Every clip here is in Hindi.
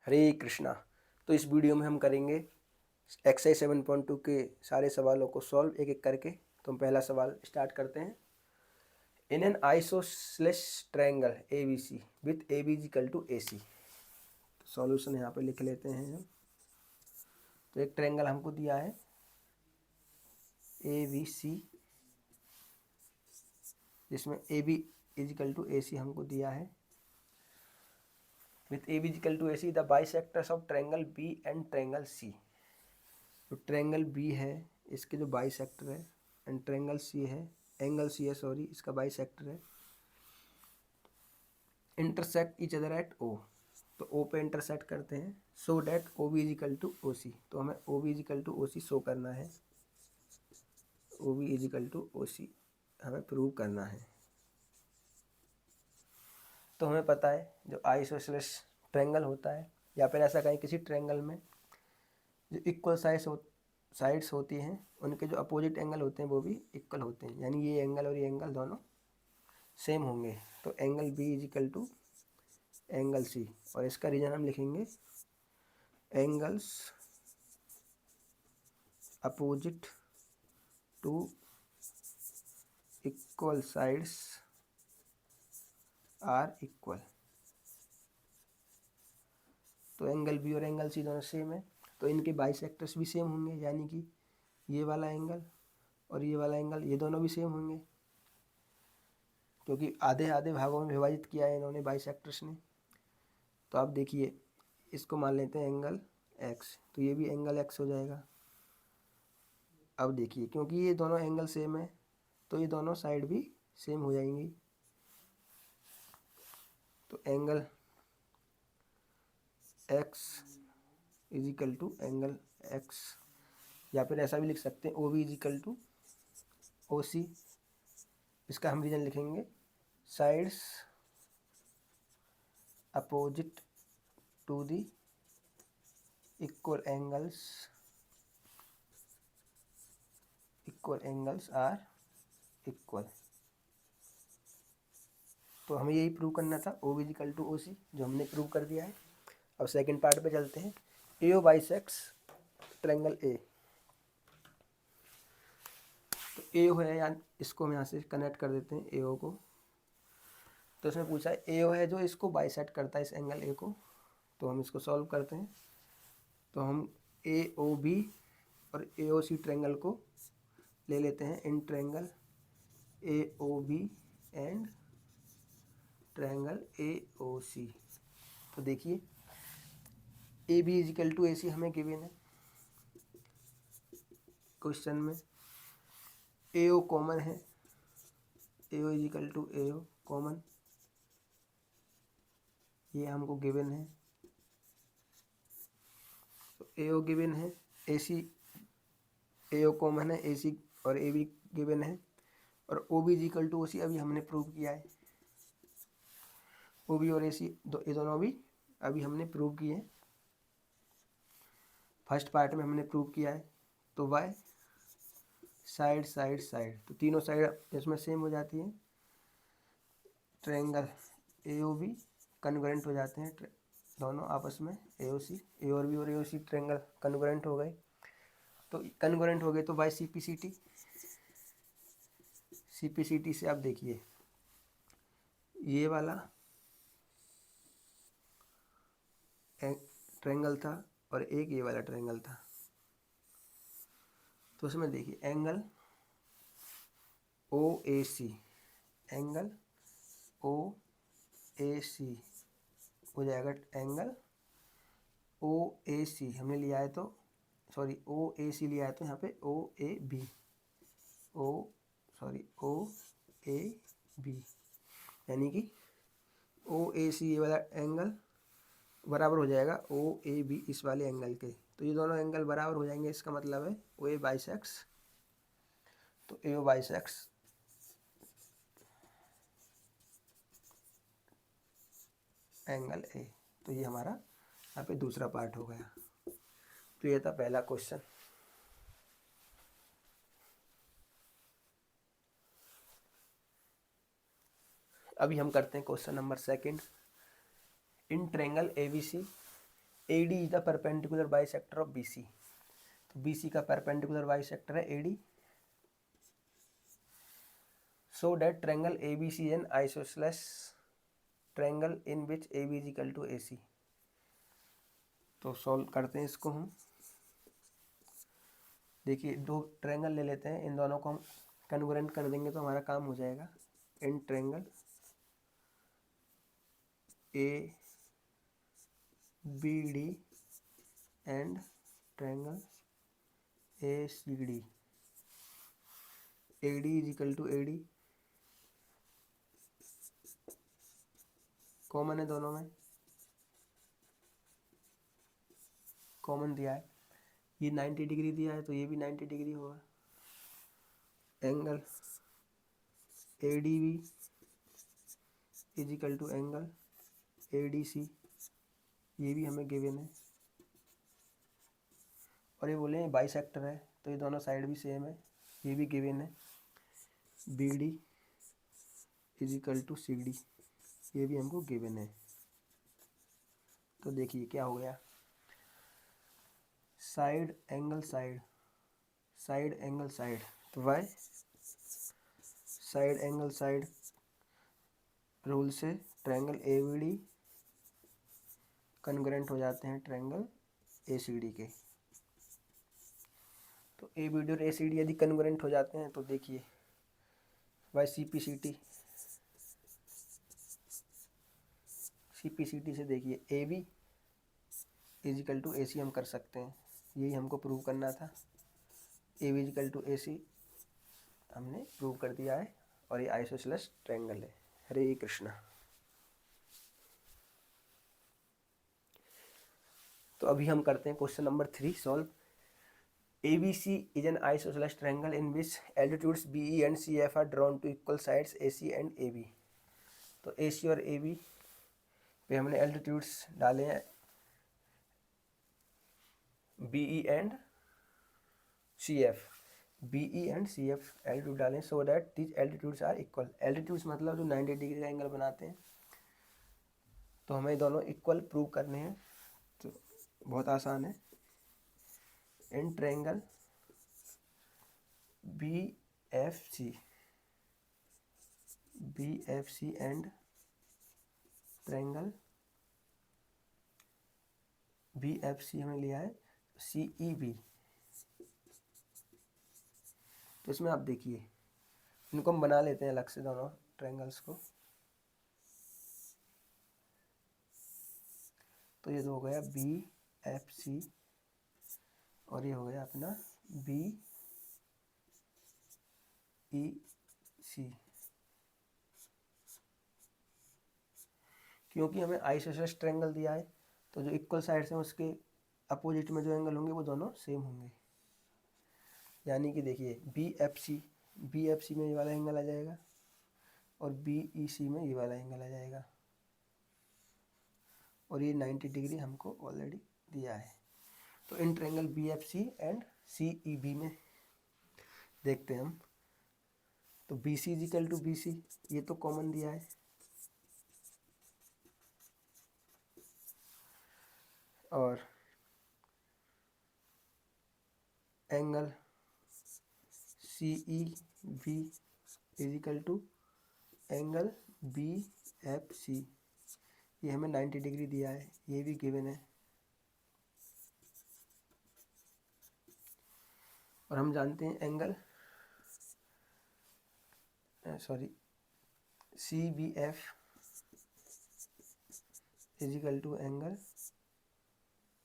हरे कृष्णा। तो इस वीडियो में हम करेंगे एक्सरसाइज 7.2 के सारे सवालों को सॉल्व एक एक करके। तो हम पहला सवाल स्टार्ट करते हैं। In an isosceles triangle ABC with AB equal to AC। तो सॉल्यूशन यहाँ पे लिख लेते हैं हम। तो एक ट्रायंगल हमको दिया है ABC, जिसमें AB इक्वल टू AC हमको दिया है। With AB equal to AC the bisectors of triangle B and triangle C। तो ट्रायंगल B है, इसके जो बाइसेक्टर है, एंड ट्रायंगल C है, एंगल C है सॉरी, इसका बाइसेक्टर है। Intersect each other at O। तो O पे इंटरसेक्ट करते हैं। So that OB is equal to OC। तो हमें OB is equal to OC show करना है। OB is equal to OC हमें प्रूव करना है। तो हमें पता है जो आइसोसेलेस ट्रायंगल होता है, या फिर ऐसा कहें किसी ट्रायंगल में जो इक्वल साइड्स होती हैं, उनके जो अपोजिट एंगल होते हैं वो भी इक्वल होते हैं, यानी ये एंगल और ये एंगल दोनों सेम होंगे। तो angle B is equal to angle C, और इसका रीजन हम लिखेंगे angles opposite to equal sides are equal. तो एंगल B और एंगल C दोनों सेम है, तो इनके बाइसेक्टर्स भी सेम होंगे, यानी कि ये वाला एंगल और ये वाला एंगल ये दोनों भी सेम होंगे, क्योंकि आधे आधे भागों में विभाजित किया है इन्होंने बाइसेक्टर्स ने। तो आप देखिए, इसको मान लेते हैं एंगल X, तो ये भी एंगल X हो जाएगा। अब देखिए, क्योंकि ये दोनों एंगल सेम है तो ये दोनों साइड भी सेम हो जाएंगी। तो angle X is equal to angle X, या फिर ऐसा भी लिख सकते हैं OB is equal to OC। इसका हम रीजन लिखेंगे sides opposite to the equal angles are equal. तो हमें यही प्रूव करना था, OB इक्वल टू OC, जो हमने प्रूव कर दिया है। अब सेकंड पार्ट पे चलते हैं। AO bisects triangle A। तो AO है, यानी इसको हम यहाँ से कनेक्ट कर देते हैं AO को। तो इसमें पूछा है AO है जो इसको बाइसेक्ट करता है, इस एंगल A को। तो हम इसको सॉल्व करते हैं। तो हम AOB और AOC ट्रायंगल को ले लेते हैं in triangle AOB and triangle AOC। तो देखिए, AB is equal to AC हमें गिवन है क्वेश्चन में। AO कॉमन है, AO is equal to AO common, ये हमको गिवन है। तो AO गिवन है, AC AO कॉमन है, AC और AB गिवन है, और OB is equal to OC अभी हमने प्रूव किया है। OB और AC ये दोनों भी अभी हमने प्रूव किए हैं, फर्स्ट पार्ट में हमने प्रूव किया है। तो वाई साइड साइड साइड, तो तीनों साइड इसमें सेम हो जाती हैं। ट्रायंगल AOB कन्वर्जेंट हो जाते हैं दोनों आपस में। AOC AOB और AOC ट्रायंगल कन्वर्जेंट हो गए। तो कन्वर्जेंट हो गए तो बाय CPCT से आप देखिए, ये वाला ट्रायंगल था और एक ये वाला ट्रायंगल था। तो उसमें देखिए एंगल OAC, एंगल OAC हो जाएगा एंगल OAC हमने लिया है, तो सॉरी OAC लिया है, तो यहाँ पे OAB यानी कि OAC ये वाला एंगल बराबर हो जाएगा OAB इस वाले एंगल के। तो ये दोनों एंगल बराबर हो जाएंगे, इसका मतलब है OA बाइसेक्स। तो AO बाइसेक्स एंगल A। तो ये हमारा यहाँ पे दूसरा पार्ट हो गया। तो ये था पहला क्वेश्चन। अभी हम करते हैं question number second. In triangle ABC AD is the perpendicular bisector of BC। तो BC का परपेंडिकुलर बाइसेक्टर है AD। So that triangle ABC an isosceles triangle in which AB is equal to AC। तो सॉल्व करते हैं इसको हम। देखिए दो ट्रायंगल ले लेते हैं, इन दोनों को हम कन्वर्जेंट कर देंगे तो हमारा काम हो जाएगा। In triangle ABD and triangle ACD, AD is equal to AD, common है दोनों में, कॉमन दिया है, ये 90 डिग्री दिया है तो ये भी 90 डिग्री होगा। Angle ADB is equal to angle ADC, ये भी हमें गिवन है। और ये बोले बाइसेक्टर है तो ये दोनों साइड भी सेम है, ये भी गिवन है। BD is equal to CD, ये भी हमको गिवन है। तो देखिए क्या हो गया, side angle side, side angle side, तो by side angle side rule से ट्रायंगल ABD कन्ग्रेंट हो जाते हैं ट्रायंगल ACD के। तो ABD और ACD यदि कन्ग्रेंट हो जाते हैं तो देखिए वाई CPCT से देखिए AB is equal to AC हम कर सकते हैं, यही हमको प्रूव करना था। AB is equal to AC हमने प्रूव कर दिया है और ये आइसोसेलेस ट्रायंगल है। हरे कृष्णा। तो अभी हम करते हैं question number 3 solve. ABC is an isosceles triangle in which altitudes BE and CF are drawn to equal sides AC and AB। तो AC और AB पे हमने एल्टीट्यूड्स डाले हैं BE and CF, BE and CF altitude डालें so that this altitudes are equal. Altitudes मतलब जो 90 डिग्री का एंगल बनाते हैं, तो हमें दोनों इक्वल प्रूव करने हैं। तो बहुत आसान है। इन triangle BFC and triangle BFC हमें लिया है CEB। तो इसमें आप देखिए इनको हम बना लेते हैं अलग से दोनों ट्रायंगल्स को। तो ये तो हो गया BFC और ये हो गया अपना BEC। क्योंकि हमें आइसोसेलेस ट्रायंगल दिया है तो जो इक्वल साइड्स हैं उसके अपोजिट में जो एंगल होंगे वो दोनों सेम होंगे। यानी कि देखिए BFC में ये वाला एंगल आ जाएगा और BEC में ये वाला एंगल आ जाएगा, और ये 90 डिग्री हमको ऑलरेडी दिया है। तो in triangle BFC and CEB में देखते हैं हम। तो BC is equal to BC, ये तो कॉमन दिया है, और angle CEB is equal to angle BFC, ये हमें 90 डिग्री दिया है, ये भी गिवन है। और हम जानते हैं angle CBF is equal to angle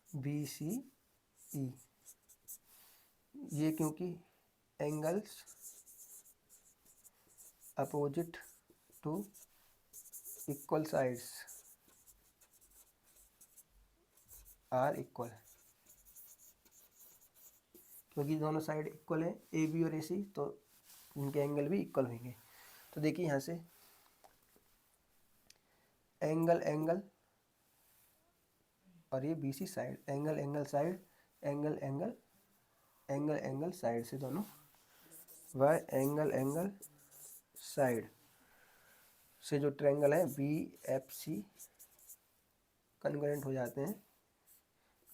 BCE। ये क्योंकि angles opposite to equal sides are equal, क्योंकि दोनों साइड इक्वल है AB और AC, तो इनके एंगल भी इक्वल होंगे। तो देखिए यहाँ से एंगल और ये BC side, angle side, angle side से दोनों वह एंगल साइड से जो ट्रायंगल है BFC कन्वर्जेंट हो जाते हैं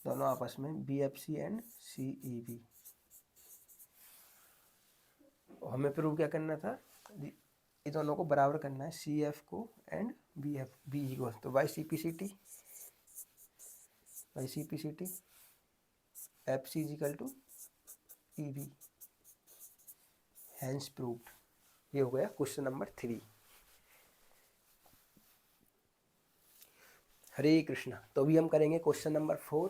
दोनों आपस में B F C and C E B. हमें प्रूव क्या करना था, ये दोनों को बराबर करना है, सी एफ को and B F B E को। तो by C P C T F C is equal to E B, hence proved. ये हो गया क्वेश्चन नंबर 3। हरे कृष्णा। तो अभी हम करेंगे question number 4।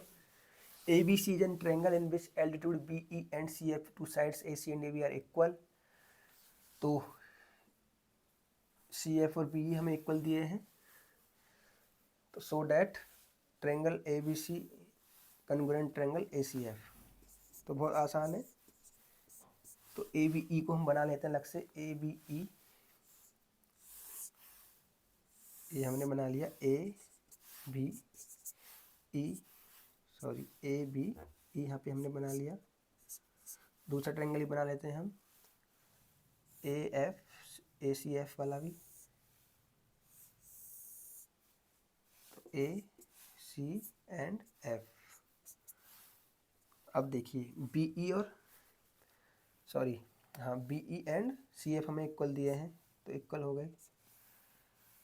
A B C is an triangle in which altitude B E and C F, two sides A C and A B are equal. तो सी एफ और बी ई हमें इक्वल दिए हैं, तो so that triangle A B C congruent triangle A C F. तो बहुत आसान है। तो ए बी ई को हम बना लेते हैं अलग से। ए बी ई, ये हमने बना लिया A B E, sorry A B E यहाँ पे हमने बना लिया। दूसरा ट्रायंगल ही बना लेते हैं हम, A F A C F वाला भी। तो ए सी एंड एफ। अब देखिए बी ई और सॉरी हाँ B E and C F हमें इक्वल दिए हैं, तो इक्वल हो गए।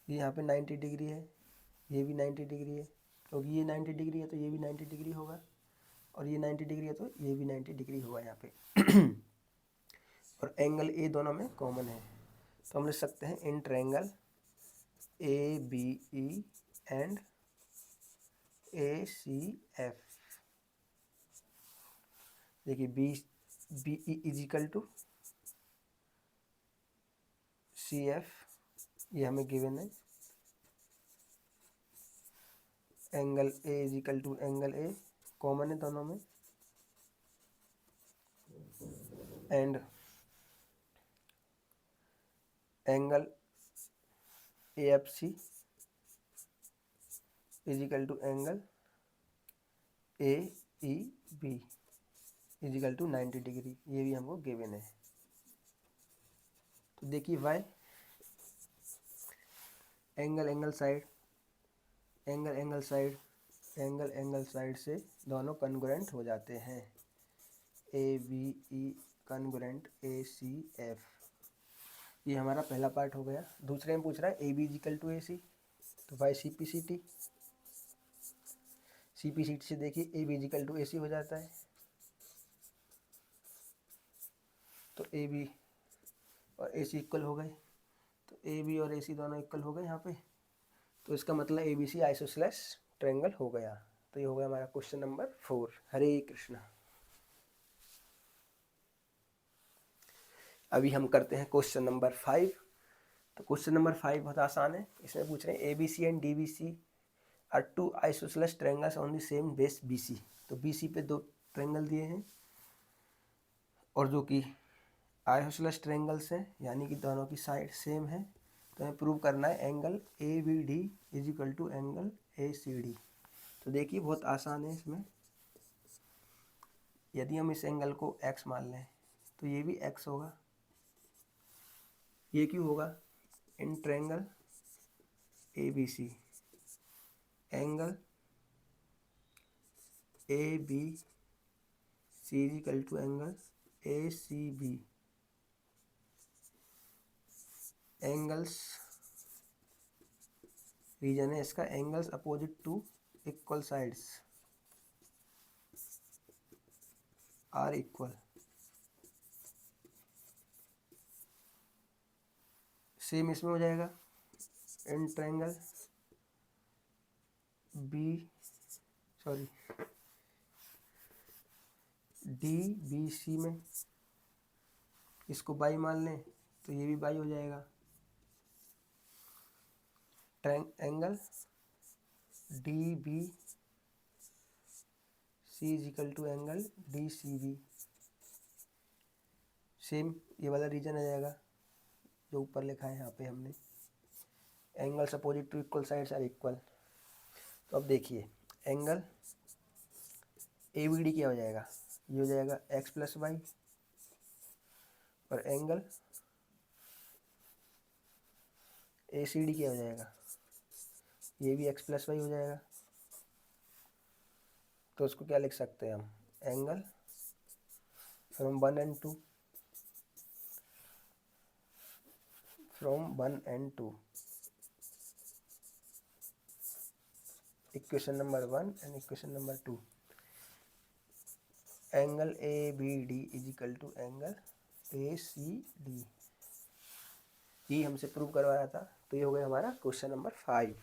ये यहाँ पे 90 डिग्री है, ये भी 90 डिग्री है, क्योंकि ये 90 डिग्री है तो ये भी 90 डिग्री होगा, और ये 90 डिग्री है तो ये भी 90 डिग्री होगा यहाँ पे। और एंगल ए दोनों में कॉमन है, तो हम लिख सकते हैं in triangle A B E and A C F. देखिए B E is equal to C F, ये हमें गिवन है। Angle A is equal to angle A, common है दोनों में। And angle A F C is equal to angle A E B is equal to 90 degree, ये भी हमको गिवन है। तो देखिए why angle angle side, angle angle side, angle angle side से दोनों कॉन्ग्रुएंट हो जाते हैं। A B E congruent A C F, ये हमारा पहला पार्ट हो गया। दूसरे में पूछ रहा है A B is equal to A C, तो by C P C T, C P C T से देखिए A B is equal to A C हो जाता है। तो ए बी और ए सी इक्वल हो गए, तो ए बी और ए सी दोनों इक्वल हो गए यहाँ पे। तो इसका मतलब A B C isosceles triangle हो गया। तो ये हो गया हमारा क्वेश्चन नंबर 4। हरे कृष्णा। अभी हम करते हैं क्वेश्चन नंबर 5। तो क्वेश्चन नंबर 5 बहुत आसान है। इसमें पूछ रहे हैं A B C and D B C are two isosceles triangles on the same base B C. तो बी सी पे दो ट्रायंगल दिए हैं, और जो कि आइसोसेलेस ट्रायंगल्स हैं, यानी कि दोनों की साइड सेम है। तो हमें प्रूव करना है angle A B D is equal to angle A C D. तो देखिए बहुत आसान है। इसमें यदि हम इस एंगल को x मान लें तो ये भी x होगा। ये क्यों होगा? In triangle A B C angle A B C is equal to angle A C B. Angles reason है इसका, angles opposite to equal sides are equal. Same इसमें हो जाएगा। In triangle B sorry D B C में इसको बाई मान लें तो ये भी बाई हो जाएगा। Angle D B C is equal to angle D C B. Same ये वाला रीजन आ जाएगा जो ऊपर लिखा है यहाँ पे हमने, angles opposite to equal sides are equal. तो अब देखिए एंगल ए बी डी क्या हो जाएगा? ये हो जाएगा एक्स प्लस वाई, और एंगल ए सी डी क्या हो जाएगा? ये भी एक्स प्लस वाई हो जाएगा। तो उसको क्या लिख सकते हैं हम, angle from 1 and 2, from 1 and 2, equation number 1 and equation number 2, angle A B D is equal to angle A C D, ये हमसे प्रूव करवाया था। तो ये हो गया हमारा क्वेश्चन नंबर 5।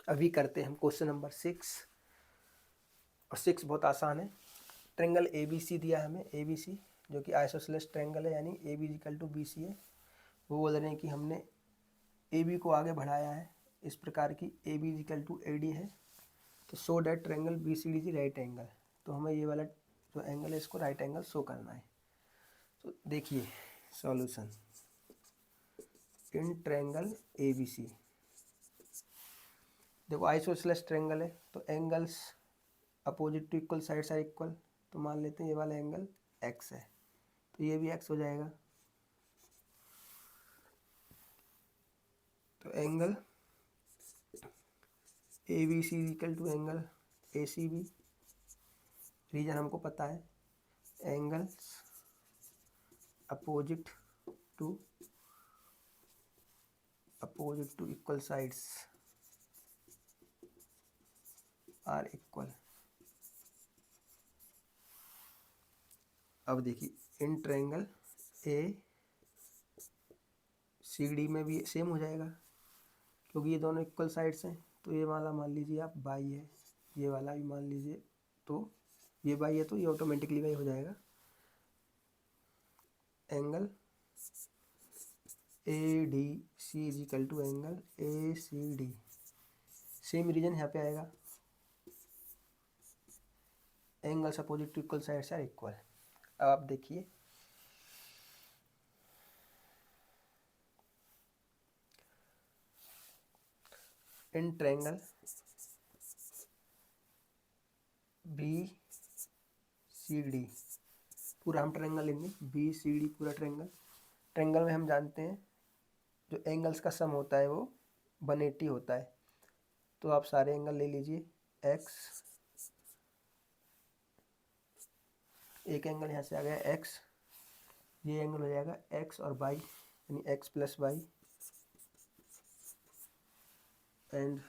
अभी करते हैं हम क्वेश्चन नंबर 6, और 6 बहुत आसान है। ट्रेंगल ए बी सी दिया है हमें, ए बी सी जो कि आइसोसेलेस ट्रेंगल है, यानी A B equal to B C है। वो बोल रहे हैं कि हमने ए बी को आगे बढ़ाया है इस प्रकार की, A B equal to A D है, तो so that triangle B C D is right angle. तो हमें ये वाला जो एंगल है इसको राइट एंगल शो करना है। तो देखिए solution, in triangle A B C, देखो आइसोसेलेस ट्रेंगल है तो angles opposite to equal sides are equal, तो मान लेते हैं ये वाला एंगल एक्स है, तो ये भी एक्स हो जाएगा। तो angle A B C equal to angle A C B, reason हमको पता है, angles opposite to equal sides are equal. अब देखिए in triangle A C D में भी सेम हो जाएगा, क्योंकि ये दोनों इक्वल साइड्स हैं। तो ये वाला मान लीजिए आप बाई है, ये वाला भी मान लीजिए, तो ये बाई है तो ये ऑटोमेटिकली बाई हो जाएगा। Angle A D C is equal to angle A C D, same reason यहाँ पे आएगा, angles opposite to equal sides are equal. अब आप देखिए in triangle B C D, पूरा हम ट्रायंगल लेंगे, बी सी डी पूरा ट्रायंगल में हम जानते हैं जो एंगल्स का सम होता है वो 180 होता है। तो आप सारे एंगल ले लीजिए, एक्स, एक एंगल यहाँ से आ गया एक्स, ये एंगल हो जाएगा एक्स और बाई, यानी एक्स प्लस बाई, एंड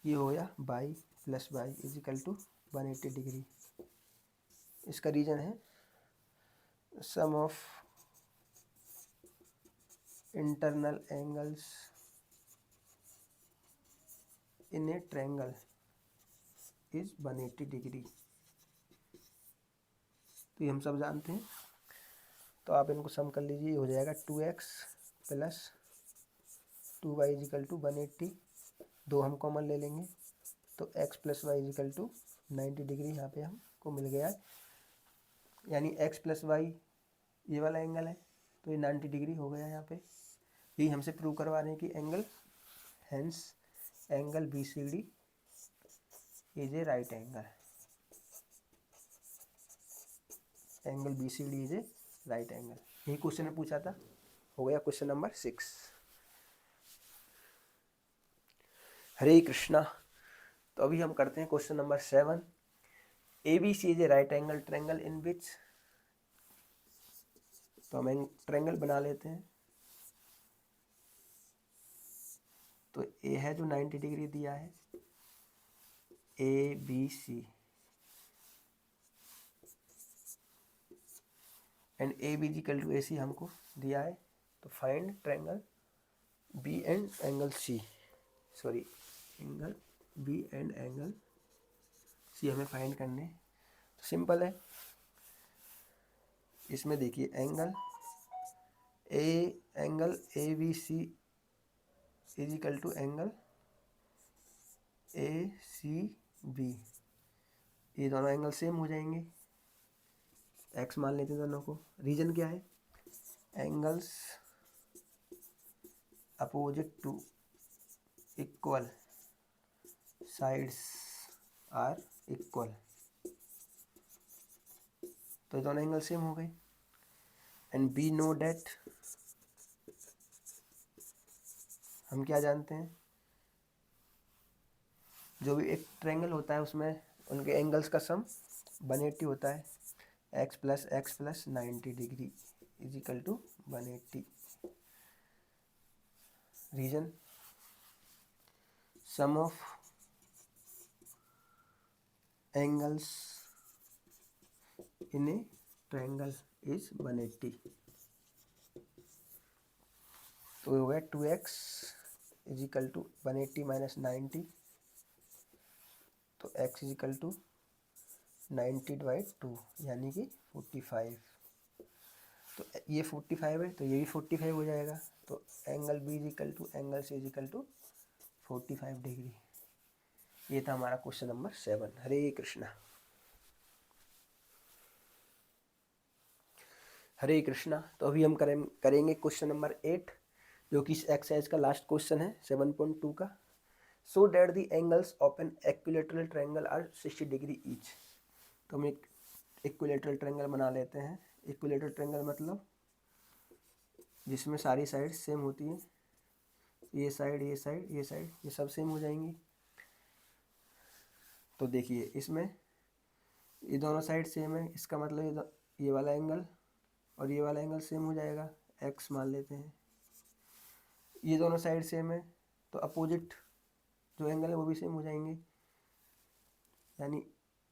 ये हो गया y plus y is equal to 180 degree. इसका रीजन है sum of internal angles in a triangle is 180 degree. तो ये हम सब जानते हैं, तो आप इनको सम कर लीजिए, हो जाएगा 2x plus 2y is equal to 180, दो हम कॉमन ले लेंगे, तो x plus y is equal to 90 degree यहाँ पे हमको मिल गया है, यानी x प्लस वाई ये वाला एंगल है, तो ये 90 डिग्री हो गया यहाँ पे। यही हमसे प्रूव करवा रहे हैं कि angle, hence angle B C D is a right angle, angle B C D is a right angle. यही क्वेश्चन ने पूछा था, हो गया क्वेश्चन नंबर 6। हरे कृष्णा। तो अभी हम करते हैं question number 7। A B C is a right angle triangle in which, तो हम ट्रायंगल बना लेते हैं। तो ए है जो 90 डिग्री दिया है, A B C, and A B equal to A C हमको दिया है। तो find triangle B and angle C, sorry angle B and angle C हमें फाइंड करने। तो सिंपल है, इसमें देखिए angle A B C is equal to angle A C B, ये दोनों एंगल सेम हो जाएंगे, एक्स मान लेते हैं दोनों को। रीजन क्या है, angles opposite to equal sides are equal, तो ये दोनों एंगल सेम हो गए। एंड बी नो डेट, हम क्या जानते हैं, जो भी एक ट्रायंगल होता है उसमें उनके एंगल्स का सम 180 होता है। x plus 90 degree is equal to 180। Reason sum of angles in a triangle is 180। तो हो गया 2x is equal to 180 minus 90, तो x इज इक्वल टू 90/2 यानी कि 45। तो ये 45 है तो ये भी 45 हो जाएगा। तो angle B is equal to angle C is equal to 45 degree. ये था हमारा क्वेश्चन नंबर 7। हरे कृष्णा। हरे कृष्णा। तो अभी हम करेंगे क्वेश्चन नंबर 8, जो कि इस एक्सरसाइज का लास्ट क्वेश्चन है 7.2 का। So that the angles of an equilateral triangle are 60 degree each. तो हम एक इक्विलैटरल ट्रायंगल बना लेते हैं। इक्विलैटरल ट्रायंगल मतलब जिसमें सारी साइड सेम होती है, ये साइड ये साइड ये साइड ये सब सेम हो जाएंगी। तो देखिए इसमें ये दोनों साइड सेम है, इसका मतलब ये वाला एंगल और ये वाला एंगल सेम हो जाएगा, x मान लेते हैं। ये दोनों साइड सेम है तो अपोजिट जो एंगल है वो भी सेम हो जाएंगे, यानी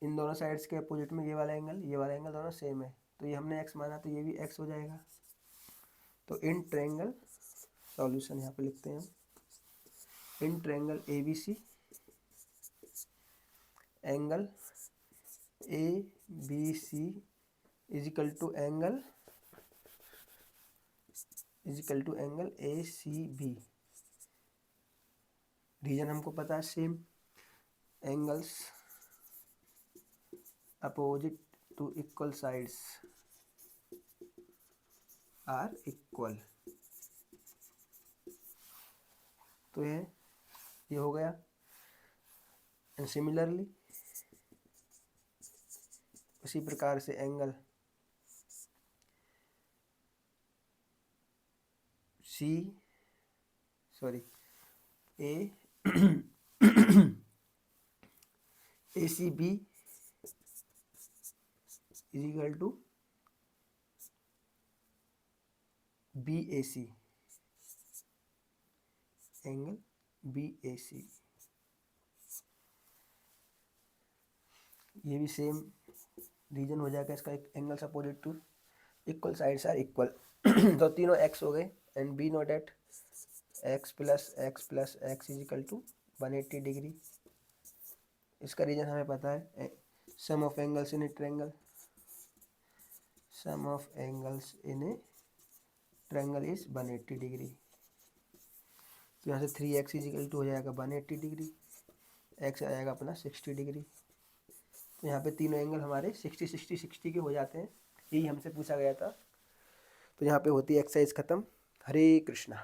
इन दोनों साइड्स के अपोजिट में ये वाला एंगल दोनों सेम है। तो ये हमने x माना तो ये भी x हो जाएगा। तो इन ट्रायंगल सॉल्यूशन यहाँ पे लिखते हैं हम, in triangle ABC angle ABC is equal to angle ACB। Reason हमको पता है same, angles opposite to equal sides are equal. तो ये हो गया। एंड सिमिलरली उसी प्रकार से angle ACB is equal to BAC, angle BAC। ये भी सेम रीजन हो जाएगा इसका, एक angles opposite to equal sides are equal. तो तीनों x हो गए and be note at x plus x is equal to 180 degree. इसका रीजन हमें पता है, sum of angles in a triangle, sum of angles in a triangle is 180 degree. तो यहाँ से 3x इज इक्वल टू हो जाएगा 180 डिग्री, x आ जाएगा अपना 60 डिग्री। तो यहाँ पे तीनों एंगल हमारे 60 के हो जाते हैं। यही हमसे पूछा गया था। तो यहाँ पे होती है एक्सरसाइज खत्म। हरे कृष्णा।